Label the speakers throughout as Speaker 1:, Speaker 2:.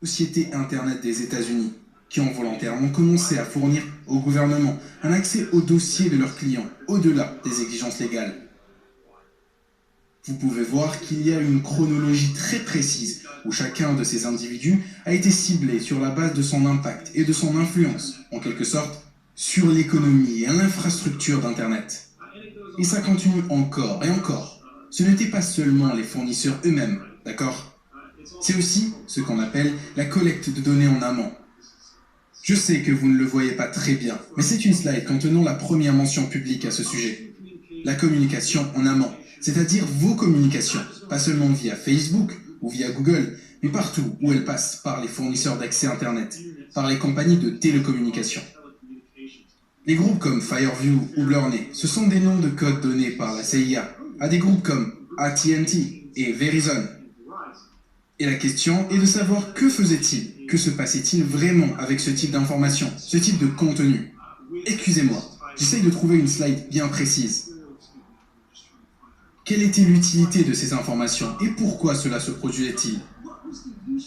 Speaker 1: sociétés Internet des États-Unis, qui ont volontairement commencé à fournir au gouvernement un accès aux dossiers de leurs clients, au-delà des exigences légales. Vous pouvez voir qu'il y a une chronologie très précise où chacun de ces individus a été ciblé sur la base de son impact et de son influence, en quelque sorte, sur l'économie et l'infrastructure d'Internet. Et ça continue encore et encore. Ce n'étaient pas seulement les fournisseurs eux-mêmes, d'accord? C'est aussi ce qu'on appelle la collecte de données en amont. Je sais que vous ne le voyez pas très bien, mais c'est une slide contenant la première mention publique à ce sujet. La communication en amont, c'est-à-dire vos communications, pas seulement via Facebook ou via Google, mais partout où elles passent par les fournisseurs d'accès Internet, par les compagnies de télécommunications. Les groupes comme Fireview ou Blarney, ce sont des noms de codes donnés par la CIA à des groupes comme AT&T et Verizon. Et la question est de savoir que faisait-il, que se passait-il vraiment avec ce type d'information, ce type de contenu. Excusez-moi, j'essaye de trouver une slide bien précise. Quelle était l'utilité de ces informations et pourquoi cela se produisait-il?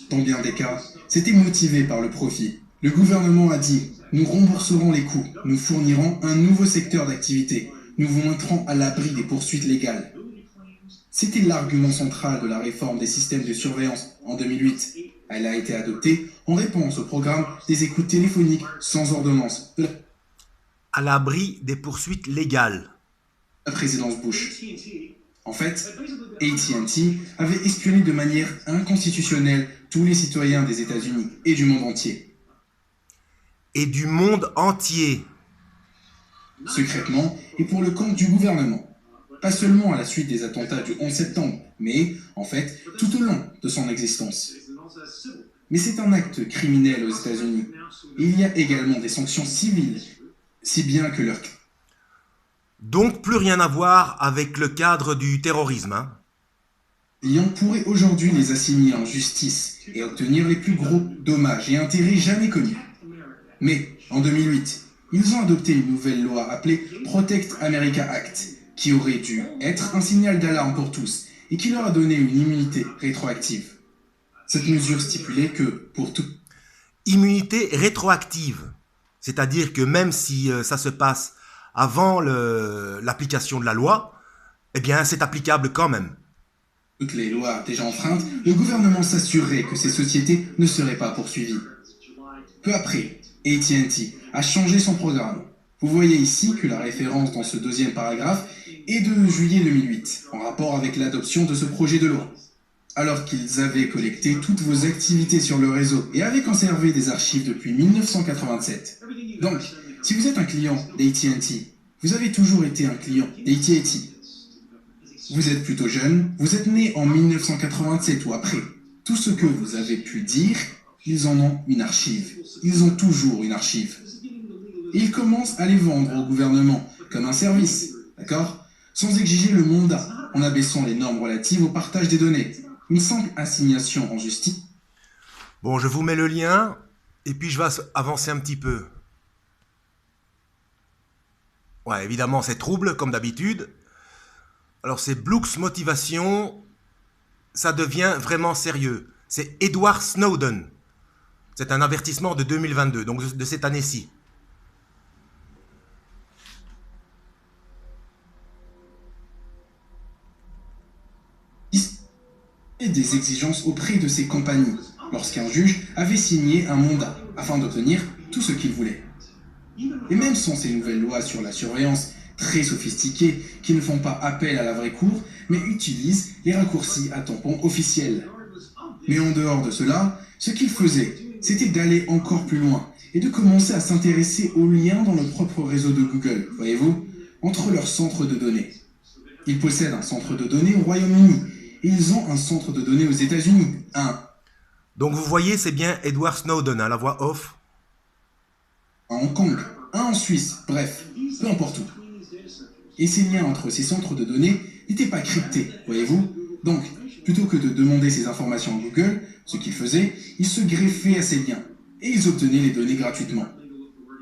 Speaker 1: Dans bien des cas, c'était motivé par le profit. Le gouvernement a dit « Nous rembourserons les coûts, nous fournirons un nouveau secteur d'activité, nous vous mettrons à l'abri des poursuites légales. » C'était l'argument central de la réforme des systèmes de surveillance en 2008. Elle a été adoptée en réponse au programme des écoutes téléphoniques sans ordonnance de
Speaker 2: à l'abri des poursuites légales.
Speaker 1: La présidence Bush. En fait, AT&T avait espionné de manière inconstitutionnelle tous les citoyens des États-Unis et du monde entier.
Speaker 2: Et du monde entier.
Speaker 1: Secrètement et pour le compte du gouvernement. Pas seulement à la suite des attentats du 11 septembre, mais, en fait, tout au long de son existence. Mais c'est un acte criminel aux États-Unis. Il y a également des sanctions civiles, si bien que leur...
Speaker 2: Donc plus rien à voir avec le cadre du terrorisme, hein?
Speaker 1: Lyon pourrait aujourd'hui les assigner en justice et obtenir les plus gros dommages et intérêts jamais connus. Mais, en 2008, ils ont adopté une nouvelle loi appelée Protect America Act, qui aurait dû être un signal d'alarme pour tous et qui leur a donné une immunité rétroactive. Cette mesure stipulait que, pour tout...
Speaker 2: Immunité rétroactive, c'est-à-dire que même si ça se passe avant l'application de la loi, eh bien c'est applicable quand même.
Speaker 1: Toutes les lois déjà enfreintes, le gouvernement s'assurerait que ces sociétés ne seraient pas poursuivies. Peu après, AT&T a changé son programme. Vous voyez ici que la référence dans ce deuxième paragraphe est de juillet 2008, en rapport avec l'adoption de ce projet de loi. Alors qu'ils avaient collecté toutes vos activités sur le réseau et avaient conservé des archives depuis 1987. Donc, si vous êtes un client d'AT&T, vous avez toujours été un client d'AT&T. Vous êtes plutôt jeune, vous êtes né en 1987 ou après. Tout ce que vous avez pu dire, ils en ont une archive. Ils ont toujours une archive. Et ils commencent à les vendre au gouvernement comme un service, d'accord? Sans exiger le mandat, en abaissant les normes relatives au partage des données. Une simple assignation en justice.
Speaker 2: Bon, je vous mets le lien et puis je vais avancer un petit peu. Ouais, évidemment, c'est trouble, comme d'habitude. Alors, c'est Blux Motivation. Ça devient vraiment sérieux. C'est Edward Snowden. C'est un avertissement de 2022, donc de cette année-ci.
Speaker 1: Et des exigences auprès de ces compagnies, lorsqu'un juge avait signé un mandat, afin d'obtenir tout ce qu'il voulait. Et même sans ces nouvelles lois sur la surveillance très sophistiquées qui ne font pas appel à la vraie cour, mais utilisent les raccourcis à tampons officiels. Mais en dehors de cela, ce qu'ils faisaient, c'était d'aller encore plus loin et de commencer à s'intéresser aux liens dans le propre réseau de Google, voyez-vous, entre leurs centres de données. Ils possèdent un centre de données au Royaume-Uni et ils ont un centre de données aux États-Unis,
Speaker 2: Donc vous voyez, c'est bien Edward Snowden, hein, la voix off.
Speaker 1: À Hong Kong, un en Suisse, bref, peu importe où. Et ces liens entre ces centres de données n'étaient pas cryptés, voyez-vous. Donc, plutôt que de demander ces informations à Google, ce qu'ils faisaient, ils se greffaient à ces liens, et ils obtenaient les données gratuitement.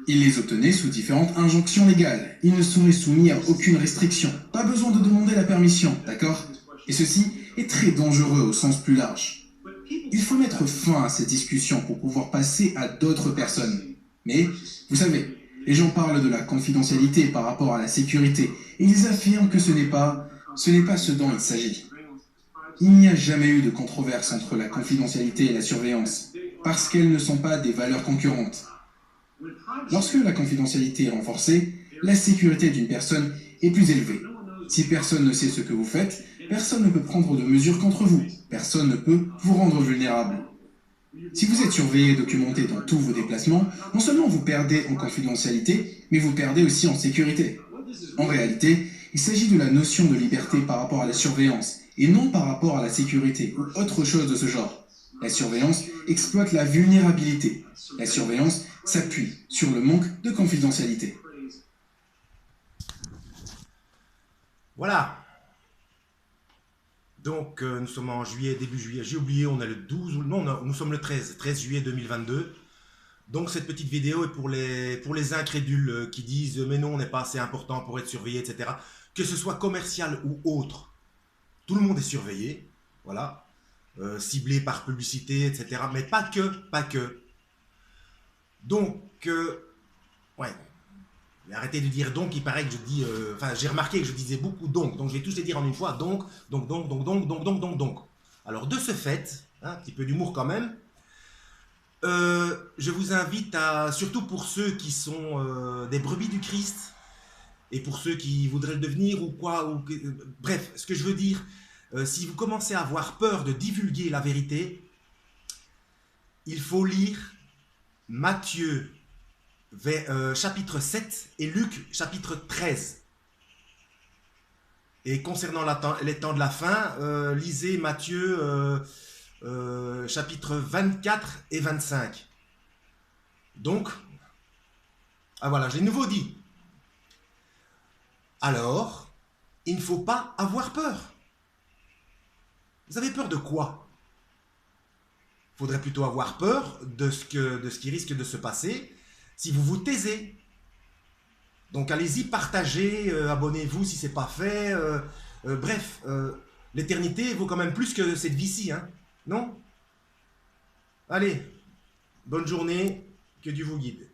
Speaker 1: Ils les obtenaient sous différentes injonctions légales. Ils ne seraient soumis à aucune restriction. Pas besoin de demander la permission, d'accord? Et ceci est très dangereux au sens plus large. Il faut mettre fin à cette discussion pour pouvoir passer à d'autres personnes. Mais, vous savez, les gens parlent de la confidentialité par rapport à la sécurité et ils affirment que ce n'est pas ce dont il s'agit. Il n'y a jamais eu de controverse entre la confidentialité et la surveillance, parce qu'elles ne sont pas des valeurs concurrentes. Lorsque la confidentialité est renforcée, la sécurité d'une personne est plus élevée. Si personne ne sait ce que vous faites, personne ne peut prendre de mesures contre vous. Personne ne peut vous rendre vulnérable. Si vous êtes surveillé et documenté dans tous vos déplacements, non seulement vous perdez en confidentialité, mais vous perdez aussi en sécurité. En réalité, il s'agit de la notion de liberté par rapport à la surveillance, et non par rapport à la sécurité ou autre chose de ce genre. La surveillance exploite la vulnérabilité. La surveillance s'appuie sur le manque de confidentialité.
Speaker 2: Voilà. Donc, nous sommes en juillet, début juillet. J'ai oublié, on est le 12 ou non, nous sommes le 13 juillet 2022. Donc, cette petite vidéo est pour les incrédules qui disent « Mais non, on n'est pas assez important pour être surveillé, etc. » Que ce soit commercial ou autre, tout le monde est surveillé. Voilà. Ciblé par publicité, etc. Mais pas que. Donc, ouais. Mais arrêtez de dire donc, il paraît que je dis... Enfin, j'ai remarqué que je disais beaucoup donc je vais tous les dire en une fois. Donc. Alors, de ce fait, hein, un petit peu d'humour quand même, je vous invite à, surtout pour ceux qui sont des brebis du Christ, et pour ceux qui voudraient le devenir ou quoi, bref, ce que je veux dire, si vous commencez à avoir peur de divulguer la vérité, il faut lire Matthieu chapitre 7 et Luc chapitre 13. Et concernant les temps de la fin, lisez Matthieu chapitre 24 et 25. Donc, ah voilà, j'ai de nouveau dit. Alors, il ne faut pas avoir peur. Vous avez peur de quoi? Il faudrait plutôt avoir peur de ce qui risque de se passer si vous vous taisez. Donc allez-y, partagez, abonnez-vous si ce n'est pas fait. Bref, l'éternité vaut quand même plus que cette vie-ci, hein, non? Allez, bonne journée, que Dieu vous guide.